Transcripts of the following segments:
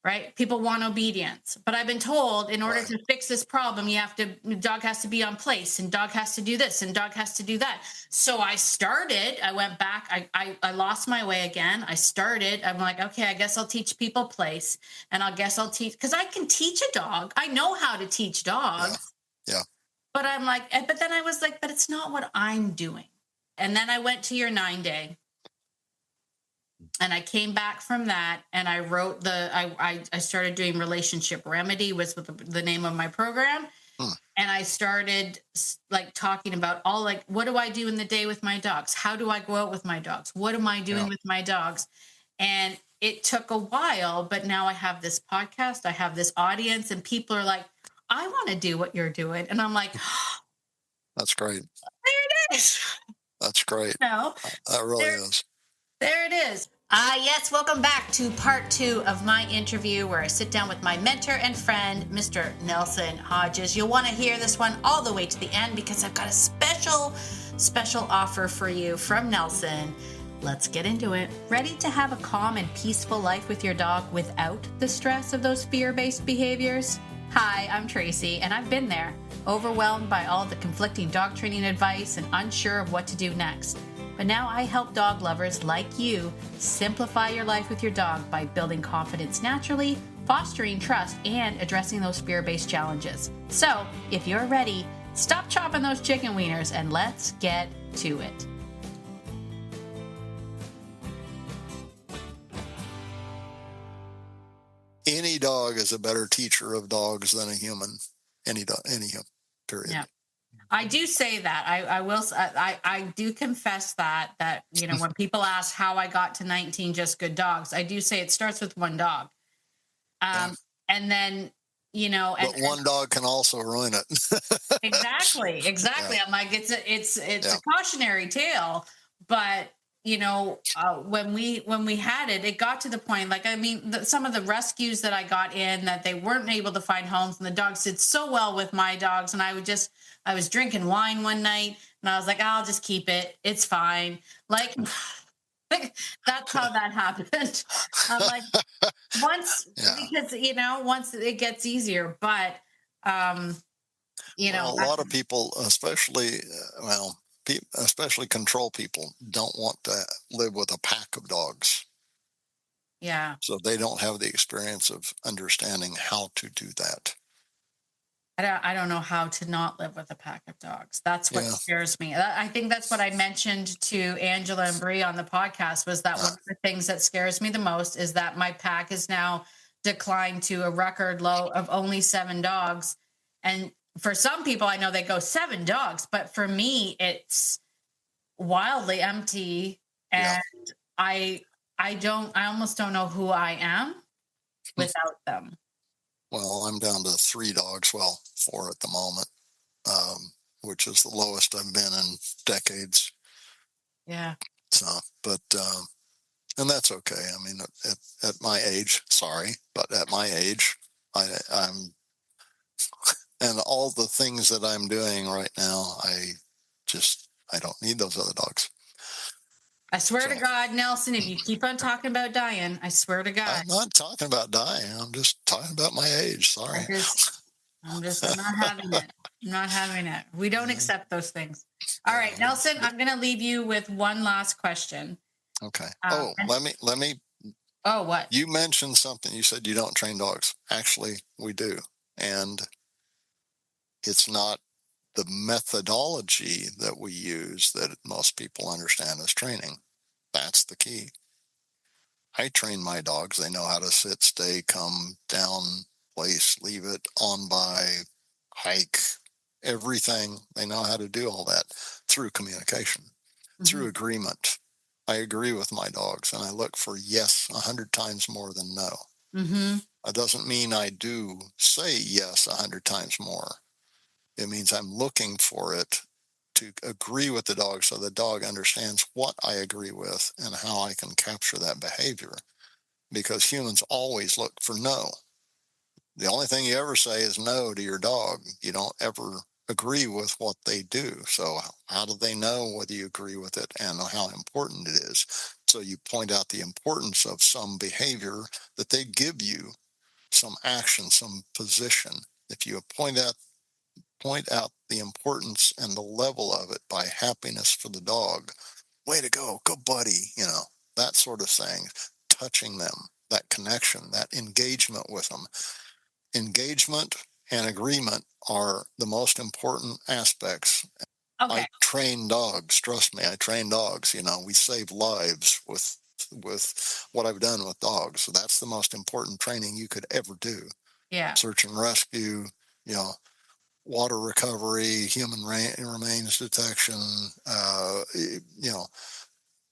right? People want obedience. But I've been told in order Right. to fix this problem, dog has to be on place and dog has to do this and dog has to do that. So I went back, I lost my way again. I'm like, okay, I guess I'll teach people place and I'll teach, because I can teach a dog. I know how to teach Yeah. dogs. Yeah. But I'm like, but then I was like, but it's not what I'm doing. And then I went to your 9 day and I came back from that and I wrote I started doing relationship remedy was the name of my program. Hmm. And I started like talking about all like, what do I do in the day with my dogs? How do I go out with my dogs? What am I doing Yeah. with my dogs? And it took a while, but now I have this podcast, I have this audience, and people are like, I want to do what you're doing. And I'm like, That's great. there it is. That's great. No, That really there, is. there it is. Yes, welcome back to part 2 of my interview where I sit down with my mentor and friend, Mr. Nelson Hodges. You'll want to hear this one all the way to the end because I've got a special offer for you from Nelson. Let's get into it. Ready to have a calm and peaceful life with your dog without the stress of those fear-based behaviors? Hi, I'm Tracy, and I've been there, overwhelmed by all the conflicting dog training advice and unsure of what to do next. But now I help dog lovers like you simplify your life with your dog by building confidence naturally, fostering trust, and addressing those fear-based challenges. So, if you're ready, stop chopping those chicken wieners and let's get to it. Any dog is a better teacher of dogs than a human. Any dog, any human, period. Yeah. I do say that. I do confess that, when people ask how I got to 19 just good dogs, I do say it starts with one dog. Yeah. And then, But one dog can also ruin it. exactly. Yeah. I'm like, it's Yeah. a cautionary tale, but when we had it, it got to the point, like, I mean, some of the rescues that I got in that they weren't able to find homes and the dogs did so well with my dogs. And I was drinking wine one night and I was like, I'll just keep it. It's fine. Like, that's how that happened. I'm like, Yeah. once it gets easier, but, Well, a lot of people, especially, especially control people, don't want to live with a pack of dogs. yeah. So they don't have the experience of understanding how to do that. I don't know how to not live with a pack of dogs. That's what Yeah. scares me. I think that's what I mentioned to Angela and Bree on the podcast was that Yeah. one of the things that scares me the most is that my pack is now declined to a record low of only 7 dogs. And for some people, I know they go 7 dogs, but for me, it's wildly empty. Yeah. And I almost don't know who I am without them. Well, I'm down to 3 dogs. Well, 4 at the moment, which is the lowest I've been in decades. Yeah. So, but, and that's okay. I mean, at my age, sorry, but at my age, I'm, and all the things that I'm doing right now, I don't need those other dogs. I swear So to God, Nelson, if you keep on talking about dying, I swear to God, I'm not talking about dying. I'm just talking about my age. I Sorry. just, I'm not having it. I'm not having it. We don't Yeah, accept those things. All yeah, right, Nelson, but I'm going to leave you with one last question. okay. Um, Oh, and, let me. oh, what? You mentioned something. You said you don't train dogs. Actually, we do, and it's not the methodology that we use that most people understand as training. That's the key. I train my dogs. They know how to sit, stay, come, down, place, leave it, on by, hike, everything. They know how to do all that through communication, through Hmm. agreement. I agree with my dogs and I look for yes 100 times more than no. Hmm. That doesn't mean I do say yes 100 times more. It means I'm looking for it to agree with the dog so the dog understands what I agree with and how I can capture that behavior. Because humans always look for no. The only thing you ever say is no to your dog. You don't ever agree with what they do. So how do they know whether you agree with it and how important it is? So you point out the importance of some behavior that they give you some action, some position. If you point out the importance and the level of it by happiness for the dog, way to go, good buddy, that sort of thing, touching them, that connection, that engagement with them. Engagement and agreement are the most important aspects. Okay. I train dogs. Trust me, I train dogs. We save lives with what I've done with dogs. So that's the most important training you could ever do. Yeah. Search and rescue, water recovery, human remains detection,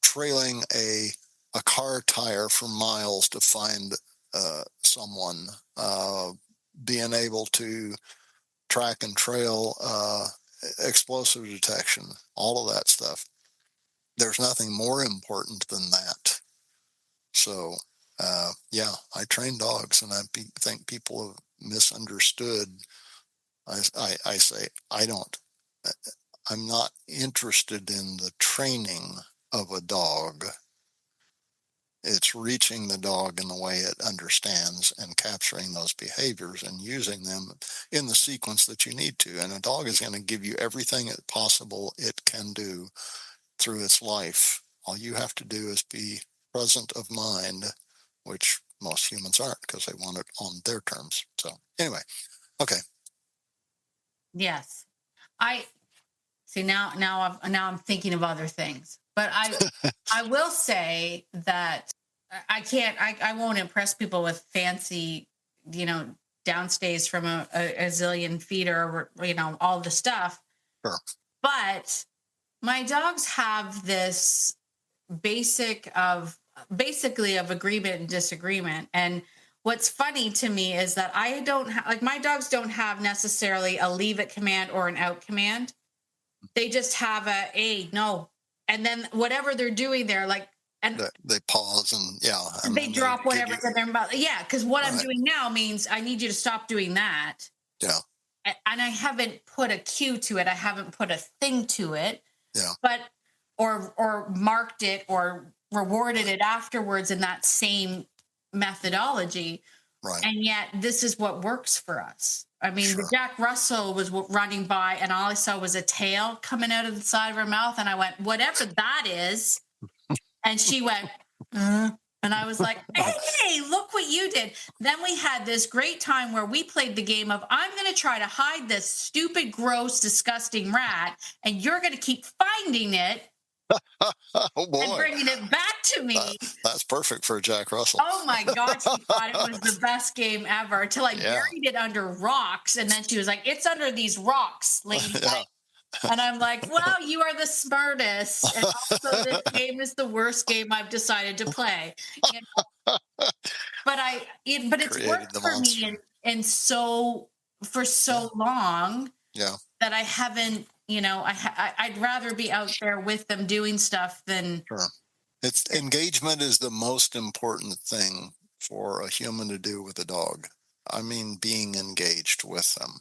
trailing a car tire for miles to find someone, being able to track and trail explosive detection, all of that stuff. There's nothing more important than that. So, yeah, I train dogs, and I think people have misunderstood. I say I'm not interested in the training of a dog. It's reaching the dog in the way it understands and capturing those behaviors and using them in the sequence that you need to. And a dog is going to give you everything possible it can do through its life. All you have to do is be present of mind, which most humans aren't because they want it on their terms. So anyway, okay. Yes. I see now I'm thinking of other things. But I will say that I won't impress people with fancy, you know, downstays from a zillion feet or all the stuff. Sure. But my dogs have this basically of agreement and disagreement. And what's funny to me is that I don't like my dogs don't have necessarily a leave it command or an out command. They just have a no, and then whatever they're doing, they're like, and They pause and they then they drop give you, whatever's in their mouth. Yeah, because what I'm right. doing now means I need you to stop doing that. Yeah. And I haven't put a cue to it. I haven't put a thing to it. Yeah. But or marked it or rewarded Right. it afterwards in that same methodology. Right. And yet this is what works for us. I mean, the Sure. Jack Russell was running by and all I saw was a tail coming out of the side of her mouth. And I went, whatever that is. And she went, and I was like, hey, look what you did. Then we had this great time where we played the game of I'm going to try to hide this stupid, gross, disgusting rat. And you're going to keep finding it Oh and boy, bringing it back to me. that's perfect for Jack Russell. Oh my God, she thought it was the best game ever until I Yeah. buried it under rocks. And then she was like, it's under these rocks, lady. Yeah. And I'm like, well, you are the smartest. And also, this game is the worst game I've decided to play. You know? But it's Created worked the for me monster. and so for Yeah. so long Yeah. that I haven't, I'd rather be out there with them doing stuff than Sure. It's engagement is the most important thing for a human to do with a dog. I mean, being engaged with them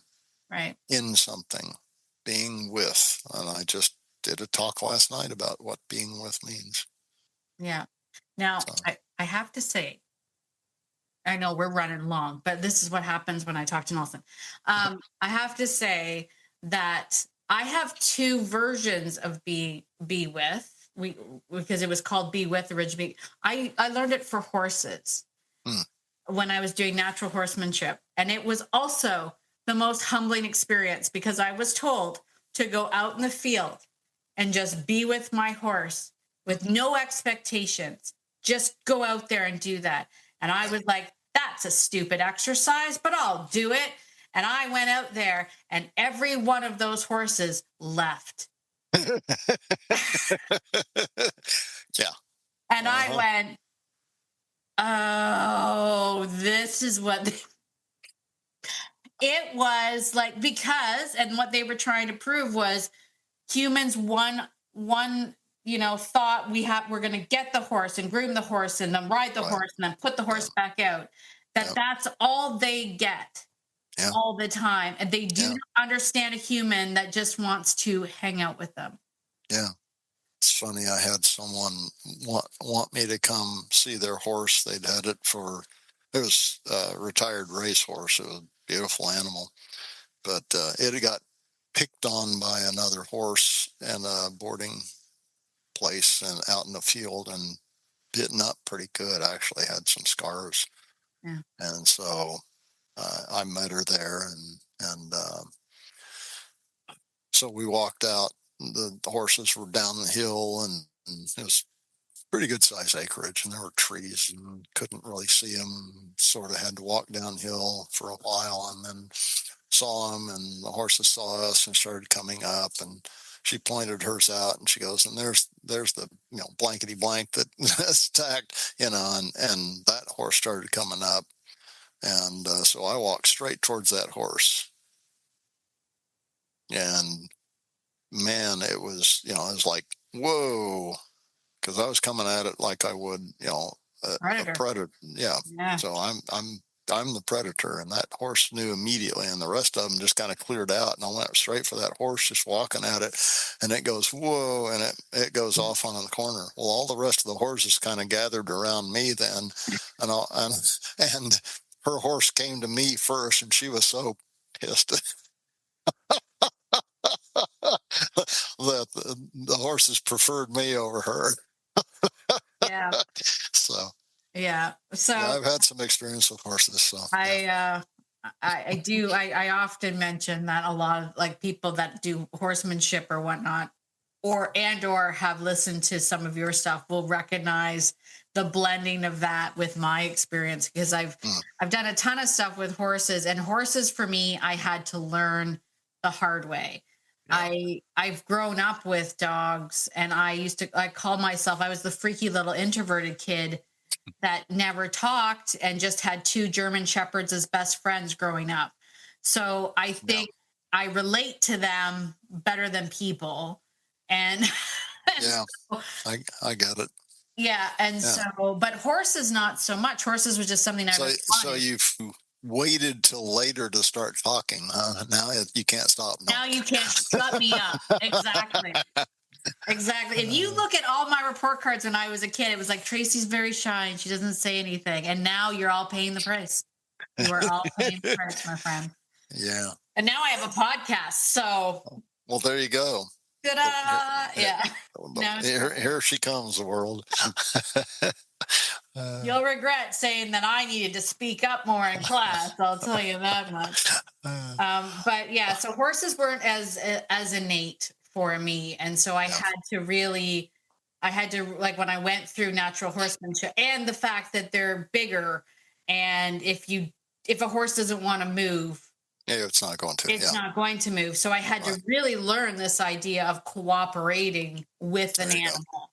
right. in something, being with. And I just did a talk last night about what being with means. Yeah. Now, So, I have to say, I know we're running long, but this is what happens when I talk to Nelson. I have to say that I have two versions of be with. We because it was called be with originally. I learned it for horses hmm, when I was doing natural horsemanship, and it was also the most humbling experience because I was told to go out in the field and just be with my horse with no expectations. Just go out there and do that. And I was like, that's a stupid exercise, but I'll do it. And I went out there and every one of those horses left. yeah. And I Uh-huh. went, oh, this is what it was like because, and what they were trying to prove was humans one thought we're going to get the horse and groom the horse and then ride the Right. horse and then put the Yeah. horse back out, Yeah. that's all they get Yeah. all the time, and they do Yeah. not understand a human that just wants to hang out with them. Yeah. It's funny. I had someone want me to come see their horse. They'd had it for It was a retired racehorse. It was a beautiful animal, but it had got picked on by another horse in a boarding place and out in the field and bitten up pretty good. I actually had some scars, Yeah. and so I met her there, and so we walked out. The horses were down the hill, and it was pretty good size acreage, and there were trees, and couldn't really see them. Sort of had to walk downhill for a while, and then saw them, and the horses saw us and started coming up, and she pointed hers out, and she goes, and there's the blankety blank that stacked, and that horse started coming up, and so I walked straight towards that horse, and man, it was like, whoa, because I was coming at it like I would, a Predator. predator. Yeah. Yeah. So I'm the predator, and that horse knew immediately, and the rest of them just kind of cleared out, and I went straight for that horse, just walking at it, and it goes whoa, and it goes off on the corner. Well, all the rest of the horses kind of gathered around me then, and her horse came to me first, and she was so pissed that the horses preferred me over her. Yeah. So Yeah. yeah, So I've had some experience with horses. So yeah, I I do I often mention that a lot of like people that do horsemanship or whatnot or have listened to some of your stuff will recognize the blending of that with my experience because mm, I've done a ton of stuff with horses, and horses for me I had to learn the hard way. yeah, I've grown up with dogs, and I call myself, I was the freaky little introverted kid that never talked and just had two German shepherds as best friends growing up. So I yeah, think I relate to them better than people. And, and yeah. so, I get it. yeah. And Yeah. so, but horses, not so much. Horses was just something I So really so wanted. you've waited till later to start talking, huh? Now you can't stop. No. Now you can't shut me up. Exactly. Exactly. If you Uh, look at all my report cards when I was a kid, it was like Tracy's very shy and she doesn't say anything. And now you're all paying the price. You are all paying the price, my friend. yeah. And now I have a podcast. So, Well, there you go. Here, ta-da! Yeah. Now it's here she comes, the world. uh, you'll regret saying that I needed to speak up more in class. I'll tell you that much. uh, But yeah, so horses weren't as innate for me, and so yeah, I had to like when I went through natural horsemanship and the fact that they're bigger, and if a horse doesn't want to move, yeah. It's not going to. it's Yeah. not going to move. So I had Right. to really learn this idea of cooperating with an There you go. animal.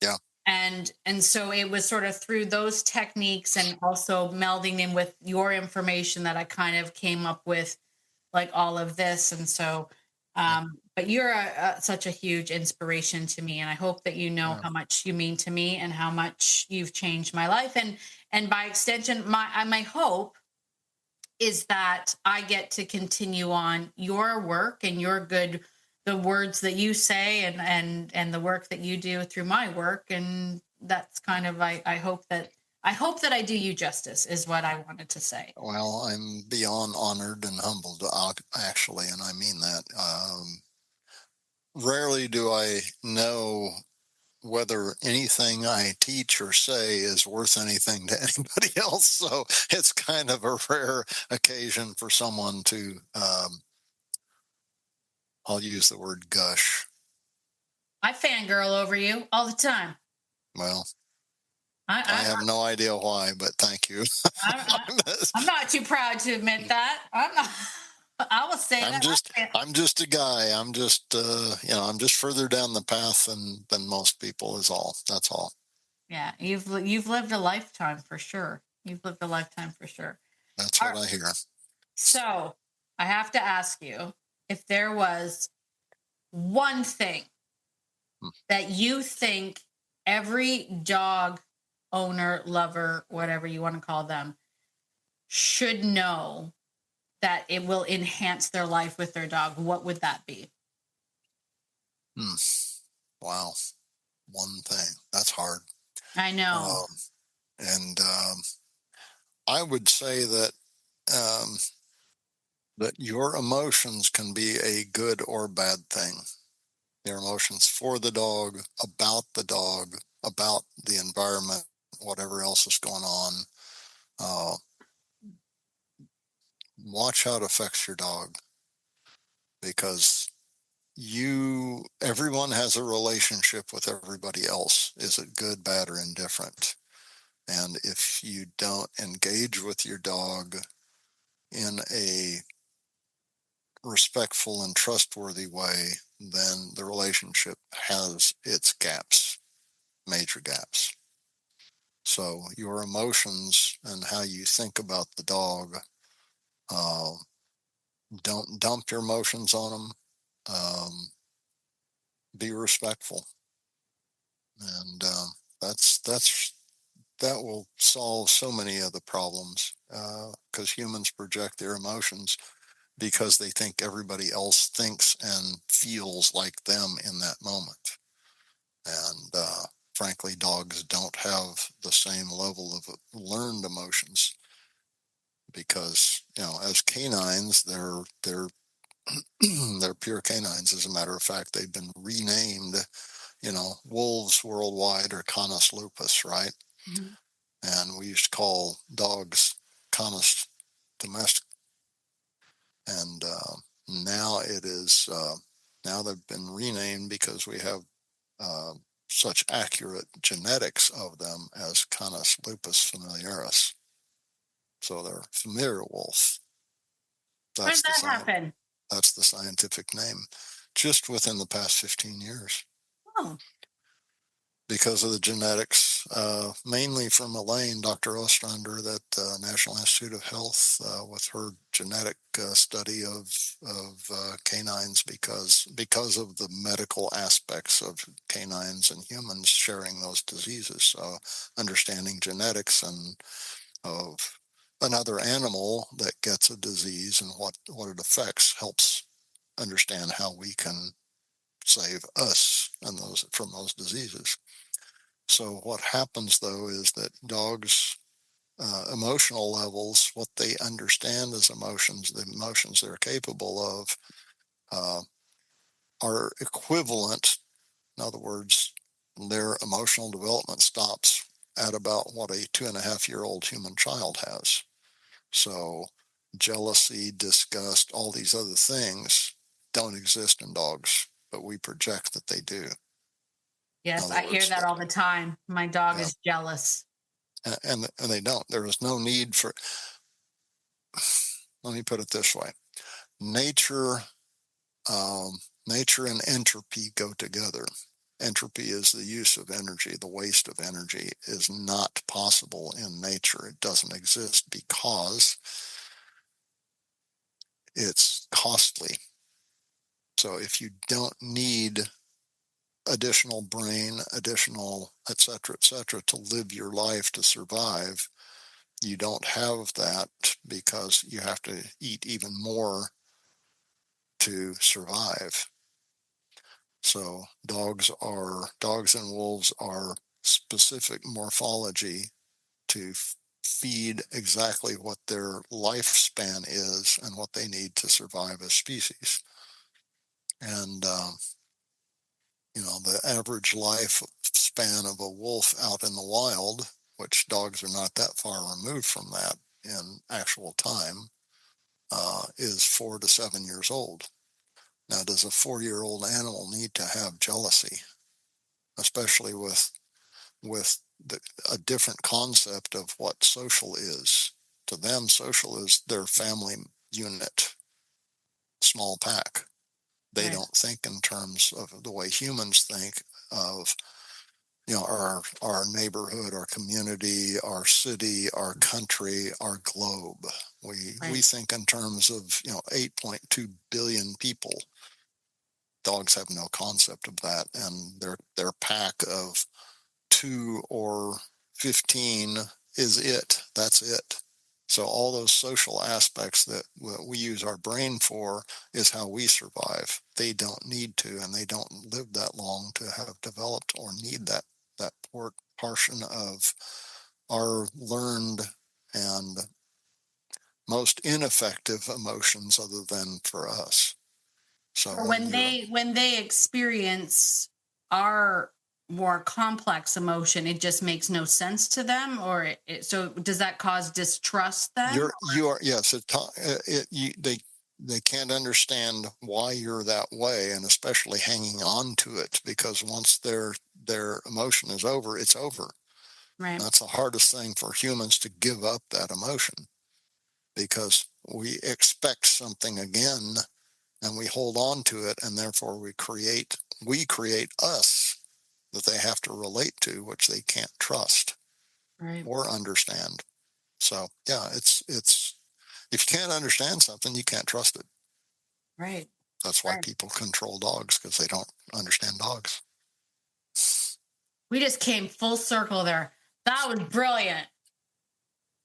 Yeah. And so it was sort of through those techniques and also melding in with your information that I kind of came up with like all of this. And so Yeah. but you're such a huge inspiration to me, and I hope that you know Yeah. how much you mean to me and how much you've changed my life, and by extension my hope is that I get to continue on your work and your good, the words that you say and the work that you do through my work. And that's kind of I hope that I do you justice is what I wanted to say. Well, I'm beyond honored and humbled, actually, and I mean that. Rarely do I know whether anything I teach or say is worth anything to anybody else. So it's kind of a rare occasion for someone to, I'll use the word gush. I fangirl over you all the time. Well, I I have no idea why, but thank you. I I'm not too proud to admit that. I'm not. I will say I'm that. just I'm just a guy. I'm just I'm just further down the path than most people is all. That's all. Yeah, you've lived a lifetime for sure. You've lived a lifetime for sure. That's All what right. I hear. So I have to ask you if there was one thing Hmm. that you think every dog owner, lover, whatever you want to call them, should know that it will enhance their life with their dog, what would that be? Hmm. Wow. One thing. That's hard. I know. Um, and I would say um, that your emotions can be a good or bad thing. Your emotions for the dog, about the environment, whatever else is going on. Uh, Watch how it affects your dog, because everyone has a relationship with everybody else. Is it good, bad, or indifferent? And if you don't engage with your dog in a respectful and trustworthy way, then the relationship has its gaps, major gaps. So your emotions and how you think about the dog, uh, don't dump your emotions on them. Be respectful, and that will solve so many of the problems, because humans project their emotions because they think everybody else thinks and feels like them in that moment. And frankly, dogs don't have the same level of learned emotions, because as canines, they're pure canines. As a matter of fact, they've been renamed. Wolves worldwide are Canis lupus, right? Mhm. And we used to call dogs Canis domestic. And now it is now they've been renamed because we have uh, such accurate genetics of them as Canis lupus familiaris. So they're familiar wolf. When That's did the that science. happen? That's the scientific name. Just within the past 15 years, Oh, because of the genetics, mainly from Elaine, Dr. Ostrander, at National Institute of Health, with her genetic study of canines, because of the medical aspects of canines and humans sharing those diseases. So understanding genetics and of another animal that gets a disease and what it affects helps understand how we can save us and those from those diseases. So what happens though is that dogs, emotional levels, what they understand as emotions, the emotions they're capable of, uh, are equivalent. In other words, their emotional development stops at about what a 2.5-year-old human child has. So jealousy, disgust, all these other things don't exist in dogs, but we project that they do. In yes, other I hear words, that all the time. My dog yeah, is jealous. and they don't. There is no need for. Let me put it this way: nature, um, nature and entropy go together. Entropy is the use of energy. The waste of energy is not possible in nature. It doesn't exist because it's costly. So if you don't need additional brain, additional et cetera, to live your life to survive, you don't have that because you have to eat even more to survive. So dogs and wolves are specific morphology to feed exactly what their lifespan is and what they need to survive as species. And the average life span of a wolf out in the wild, which dogs are not that far removed from that in actual time, is 4 to 7 years old. Now, does a 4-year-old animal need to have jealousy, especially with a different concept of what social is? To them, social is their family unit, small pack. They Right, don't think in terms of the way humans think of our neighborhood, our community, our city, our country, our globe. We right, think in terms of 8.2 billion people. Dogs have no concept of that, and their pack of 2 or 15 is it. That's it. So all those social aspects that we use our brain for is how we survive. They don't need to, and they don't live that long to have developed or need that portion of our learned and most ineffective emotions other than for us. So When they experience our more complex emotion, it just makes no sense to them, or so does that cause distrust then? you are, yes, they can't understand why you're that way, and especially hanging on to it, because once their emotion is over, it's over. Right, That's the hardest thing for humans, to give up that emotion, because we expect something again and we hold on to it, and therefore we create us that they have to relate to, which they can't trust right, or understand. So yeah, it's if you can't understand something, you can't trust it. right, That's why right. people control dogs, because they don't understand dogs. We just came full circle there. That was brilliant.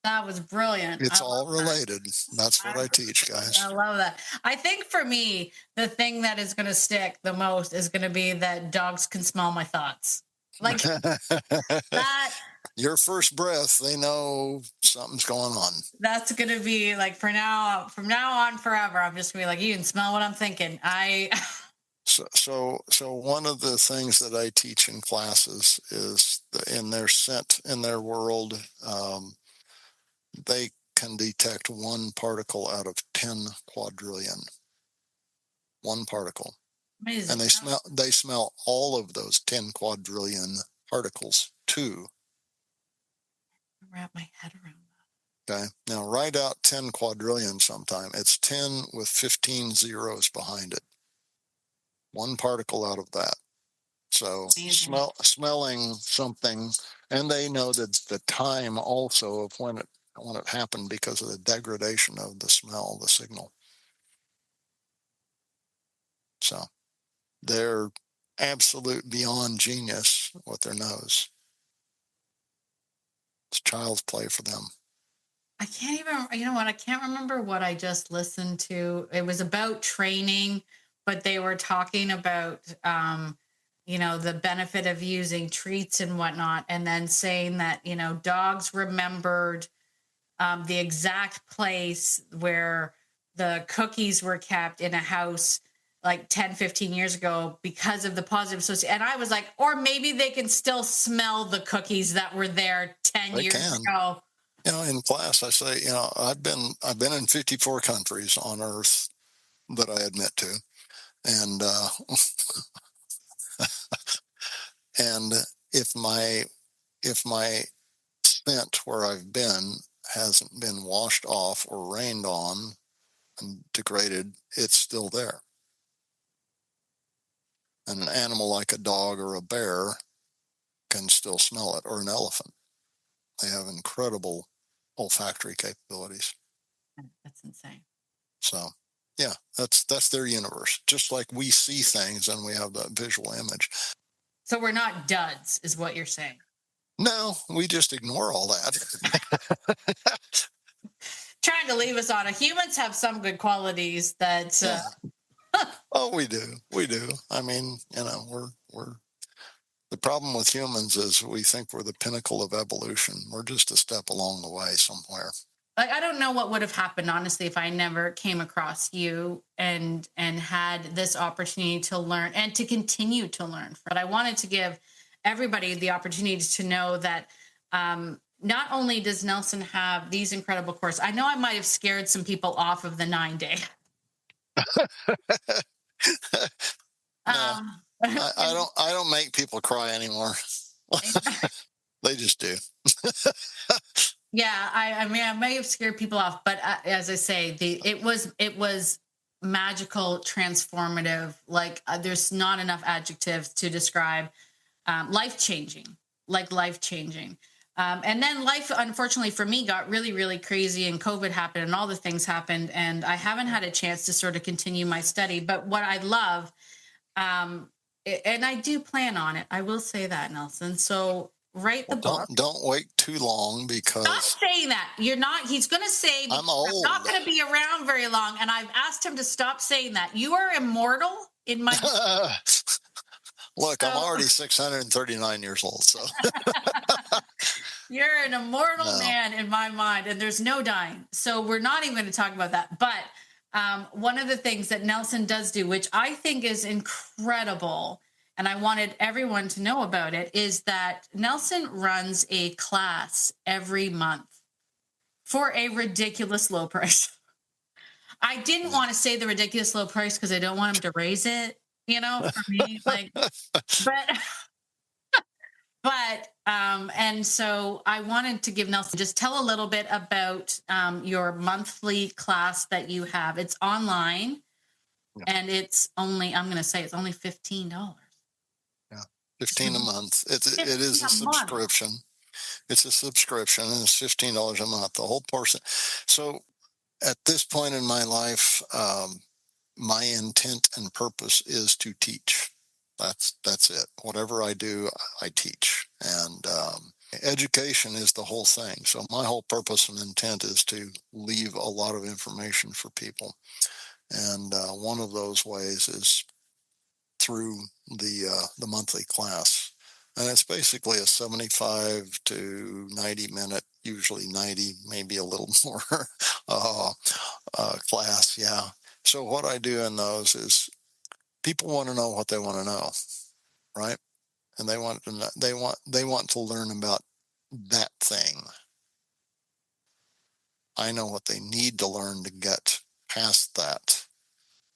That was brilliant. I It's love all related. That's what that. I teach, I guys. love that. I think for me, the thing that is going to stick the most is going to be that dogs can smell my thoughts. Like that. Your first breath, they know something's going on. That's going to be like from now on forever. I'm just going to be like, you can smell what I'm thinking. So one of the things that I teach in classes is in their world, they can detect one particle out of 10 quadrillion. One particle. And Amazing. they smell all of those 10 quadrillion particles too. Wrap my head around Okay. Now write out 10 quadrillion sometime. It's 10 with 15 zeros behind it. One particle out of that. So that. Amazing. smelling something, and they know that the time also of when it happened, because of the degradation of the smell, the signal. So they're absolute beyond genius with their nose. It's child's play for them. I can't even, you know what? I can't remember what I just listened to. It was about training, but they were talking about, the benefit of using treats and whatnot, and then saying that, dogs remembered the exact place where the cookies were kept in a house like 10, 15 years ago because of the positive association. And I was like, or maybe they can still smell the cookies that were there 10 They years can. ago. In class, I say, I've been in 54 countries on Earth that I admit to, and and if my scent where I've been hasn't been washed off or rained on and degraded, it's still there. And an animal like a dog or a bear can still smell it, or an elephant. They have incredible olfactory capabilities. That's insane. So, yeah, that's their universe. Just like we see things and we have that visual image. So we're not duds, is what you're saying. No, we just ignore all that. Trying to leave us on a humans have some good qualities that Yeah. Oh, we do. We do. I mean, we're the problem with humans is we think we're the pinnacle of evolution. We're just a step along the way somewhere. like I don't know what would have happened honestly if I never came across you and had this opportunity to learn and to continue to learn. But I wanted to give everybody the opportunity to know that not only does Nelson have these incredible courses, I know I might have scared some people off of the 9 day. No, Um, I don't make people cry anymore. They just do. Yeah, I mean, I may have scared people off, but as I say, it was magical, transformative. Like there's not enough adjectives to describe life changing, like life changing. And then life, unfortunately for me, got really, really crazy, and COVID happened, and all the things happened, and I haven't had a chance to sort of continue my study. But what I love, and I do plan on it. I will say that, Nelson. So write the Well, book. don't wait too long, Stop because saying that. You're not, he's going to say, I'm because I'm not old. going to be around very long. And I've asked him to stop saying that. You are immortal in my. Look, I'm So, already 639 years old, so You're an immortal No. man in my mind, and there's no dying. So we're not even going to talk about that. But one of the things that Nelson does do, which I think is incredible, and I wanted everyone to know about it, is that Nelson runs a class every month for a ridiculous low price. I didn't want to say the ridiculous low price because I don't want him to raise it, for me. But and so I wanted to give Nelson, just tell a little bit about your monthly class that you have. It's online, Yeah. and I'm going to say it's only $15. Yeah. 15 a month. It 15 is a a month. subscription. It's a subscription and it's $15 a month. The whole person. So at this point in my life, my intent and purpose is to teach. That's it. Whatever I do, I teach. And education is the whole thing. So my whole purpose and intent is to leave a lot of information for people. And one of those ways is through the monthly class. And it's basically a 75 to 90 minute, usually 90, maybe a little more uh, class. Yeah. So what I do in those is people want to know what they want to know, right? And they want to know, they want to learn about that thing. I know what they need to learn to get past that.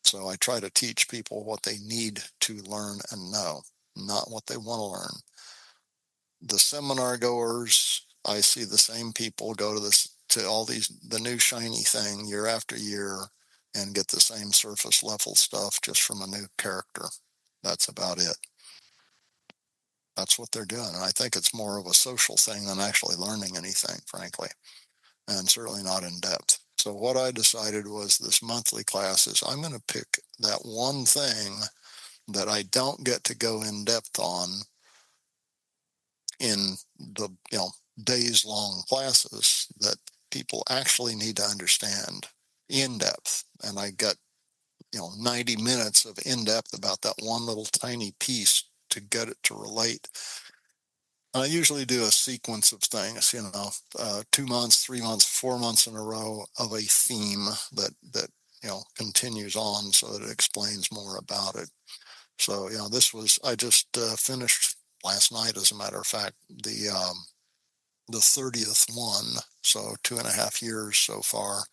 So I try to teach people what they need to learn and know, not what they want to learn. The seminar goers, I see the same people go to all the new shiny thing year after year and get the same surface level stuff just from a new character. That's about it. That's what they're doing. And I think it's more of a social thing than actually learning anything, frankly, and certainly not in depth. So what I decided was this monthly class is I'm going to pick that one thing that I don't get to go in depth on in the days long classes that people actually need to understand in depth. And I got 90 minutes of in depth about that one little tiny piece to get it to relate. I usually do a sequence of things, 2 months, 3 months, 4 months in a row of a theme that continues on so that it explains more about it. So I just finished last night, as a matter of fact, the 30th one, so 2.5 years so far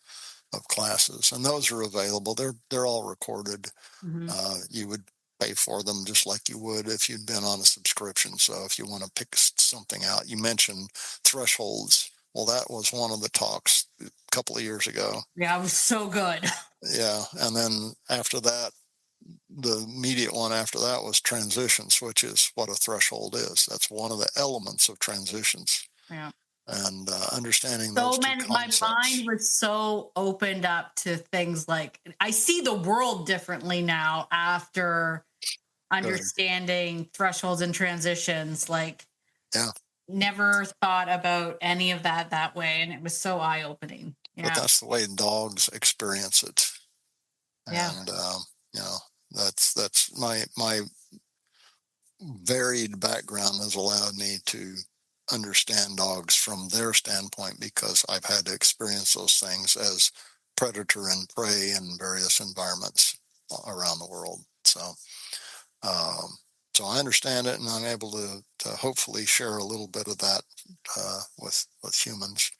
of classes, and those are available. They're all recorded. Mhm. You would pay for them just like you would if you'd been on a subscription. So if you want to pick something out, you mentioned thresholds. Well, that was one of the talks a couple of years ago. Yeah, it was so good. Yeah, and then after that, the immediate one after that was transitions, which is what a threshold is. That's one of the elements of transitions, Yeah. and understanding those So two many, my mind concepts. was so opened up to things like I see the world differently now after Good. understanding thresholds and transitions. Like, Yeah, never thought about any of that way, and it was so eye opening. but Yeah. that's the way dogs experience it, Yeah. and you know that's my varied background has allowed me to understand dogs from their standpoint because I've had to experience those things as predator and prey in various environments around the world. Um, so I understand it, and I'm able to hopefully share a little bit of that with humans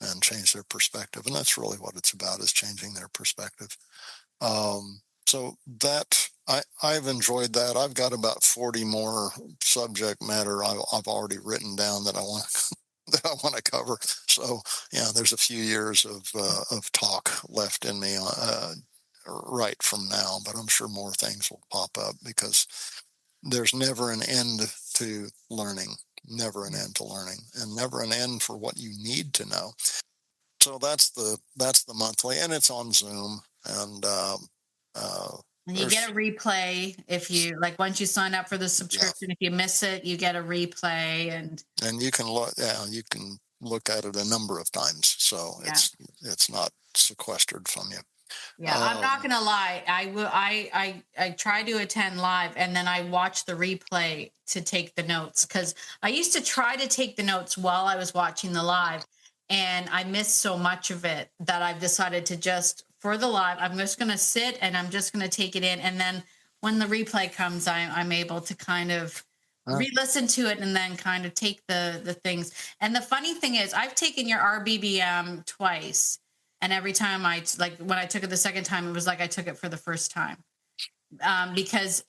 and change their perspective. And that's really what it's about, is changing their perspective. So that I've enjoyed that. I've got about 40 more subject matter I've already written down that I want that I want to cover. So yeah, there's a few years of talk left in me right from now, but I'm sure more things will pop up because there's never an end to learning, never an end to learning, and never an end for what you need to know. So that's the monthly, and it's on Zoom, and uh, And you get there's a replay if you like, once you sign up for the yeah, subscription. If you miss it, you get a replay. And and you can look at it a number of times. So yeah. it's not sequestered from you. Yeah, I'm not gonna lie. I try to attend live and then I watch the replay to take the notes because I used to try to take the notes while I was watching the live, and I missed so much of it that I've decided to just for the live, I'm just gonna sit and I'm just gonna take it in, and then when the replay comes, I'm able to kind of re-listen to it and then kind of take the things. And the funny thing is, I've taken your RBBM twice. And every time like when I took it the second time, it was like I took it for the first time. Because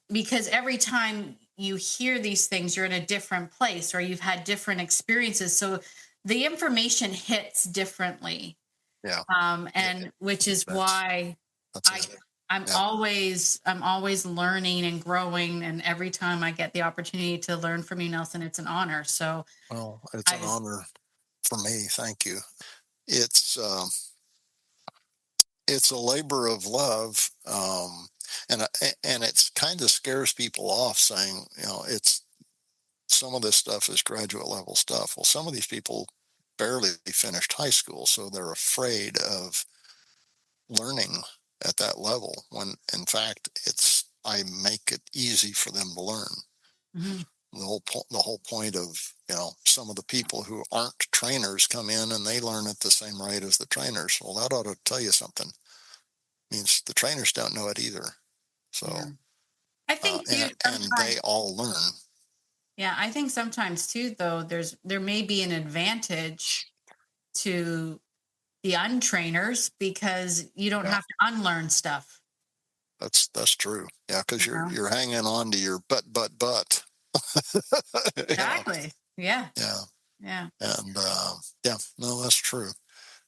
every time you hear these things, you're in a different place or you've had different experiences. So the information hits differently. Yeah. And which is why That's it. I'm always learning and growing. And every time I get the opportunity to learn from you, Nelson, it's an honor. So Well, it's an honor for me. Thank you. It's it's a labor of love, and it's kind of scares people off, saying, it's some of this stuff is graduate level stuff. Well, some of these people barely finished high school, so they're afraid of learning at that level. When in fact, I make it easy for them to learn. mhm, The whole point of some of the people who aren't trainers come in and they learn at the same rate as the trainers. Well, that ought to tell you something. Means the trainers don't know it either. yeah. So I think too and they sometimes. all learn. Yeah, I think sometimes too, though, there may be an advantage to the untrainers because you don't Yeah, have to unlearn stuff. that's true. Yeah, because You you're know? you're hanging on to your but. Exactly. Yeah. Yeah, Yeah. and yeah, no, that's true.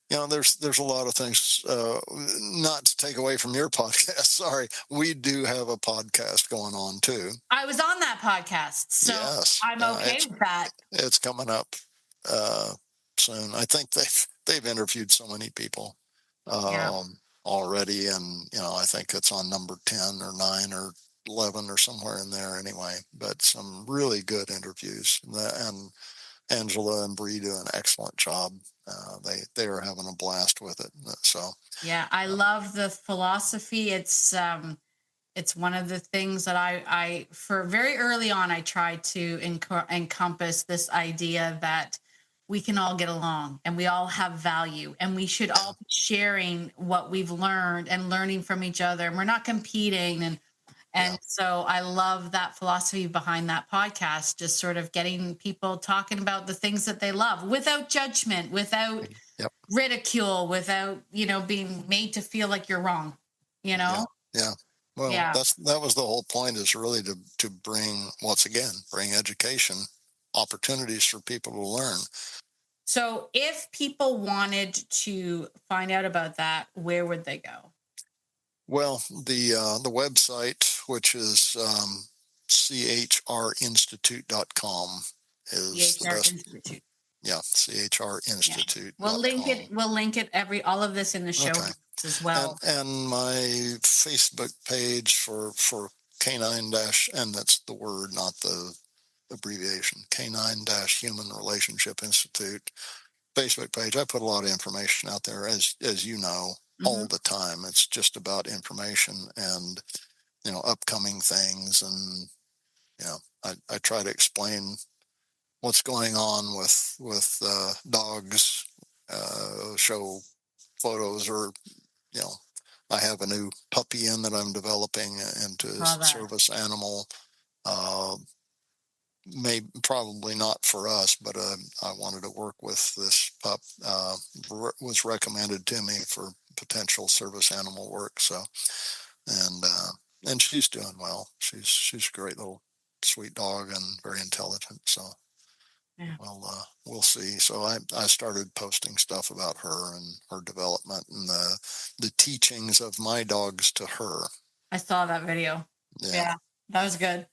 There's a lot of things. Not to take away from your podcast. Sorry, we do have a podcast going on too. I was on that podcast, so Yes, I'm okay with that. it's coming up uh, soon. I think they've interviewed so many people Yeah. already, and I think it's on number 10 or 9 or 11 or somewhere in there anyway. But some really good interviews, and Angela and Bree do an excellent job. They are having a blast with it. So Yeah. I uh, love the philosophy. It's one of the things that I for very early on I tried to encompass this idea that we can all get along and we all have value and we should yeah, all be sharing what we've learned and learning from each other, and we're not competing. And yeah, so I love that philosophy behind that podcast, just sort of getting people talking about the things that they love without judgment, without yep, ridicule, without being made to feel like you're wrong, you yeah, know. yeah. Well, Yeah. that was the whole point, is really to bring, once again, bring education, opportunities for people to learn. So if people wanted to find out about that, where would they go? Well, the website, which is chrinstitute.com, is the EHR best. Institute. Yeah, Yeah. We'll link chrinstitute.com. it. We'll link it all of this in the show Okay. notes as and well. and my Facebook page for canine dash, and that's the word, not the abbreviation, canine dash human relationship institute Facebook page. I put a lot of information out there, as you know, Hmm. all the time. It's just about information and upcoming things, and I try to explain what's going on with dogs, show photos, or you know I have a new puppy in that I'm developing into a Saw that. service animal. Uh, Probably not for us, but I wanted to work with this pup. Was recommended to me for potential service animal work. So, and and she's doing well. She's a great little sweet dog and very intelligent. So Yeah. we'll see. So I started posting stuff about her and her development and the teachings of my dogs to her. I saw that video. Yeah, Yeah, that was good.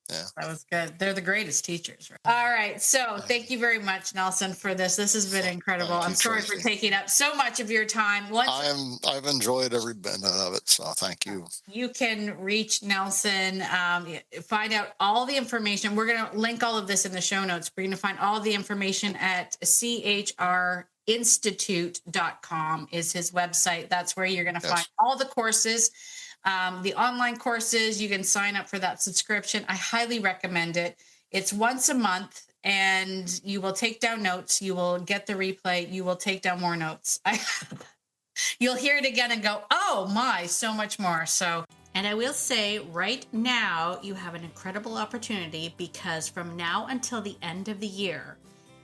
yeah. That was good. They're the greatest teachers. Right? All right. So Yeah. thank you very much, Nelson, for this. This has been incredible. Thank I'm you, sorry for Tracy. taking up so much of your time. Once I've enjoyed every bit of it, so thank you. you can reach Nelson, find out all the information. We're going to link all of this in the show notes. We're going to find all the information at institute.com is his website. That's where you're going to find Yes. all the courses, the online courses. You can sign up for that subscription. I highly recommend it. It's once a month, and you will take down notes. You will get the replay. You will take down more notes. You'll hear it again and go, oh my, so much more. So, and I will say right now, you have an incredible opportunity, because from now until the end of the year,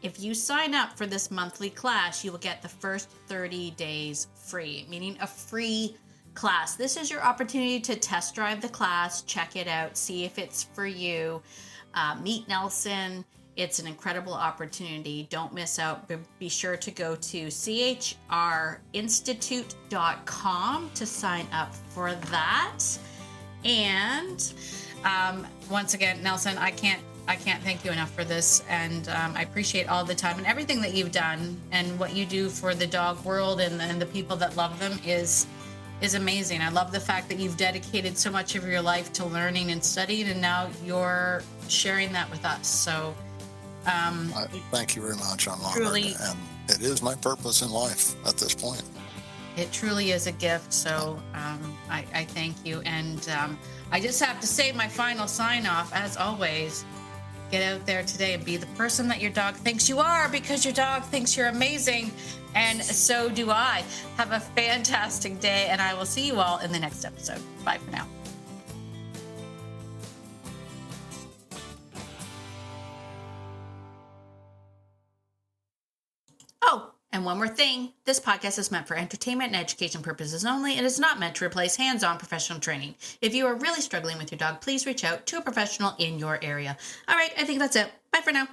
if you sign up for this monthly class, you will get the first 30 days free, meaning a free class. This is your opportunity to test drive the class, check it out, see if it's for you, meet Nelson. It's an incredible opportunity. Don't miss out. Be sure to go to chrinstitute.com to sign up for that. And once again, Nelson, I can't thank you enough for this, and I appreciate all the time and everything that you've done, and what you do for the dog world and the people that love them is amazing. I love the fact that you've dedicated so much of your life to learning and studying, and now you're sharing that with us. So Thank you very much. I'm honored, truly, and it is my purpose in life at this point. it truly is a gift. So I thank you. And I just have to say my final sign off, as always, get out there today and be the person that your dog thinks you are, because your dog thinks you're amazing. And so do I. Have a fantastic day, and I will see you all in the next episode. Bye for now. Oh, and one more thing. This podcast is meant for entertainment and education purposes only. It is not meant to replace hands-on professional training. If you are really struggling with your dog, please reach out to a professional in your area. All right, I think that's it. Bye for now.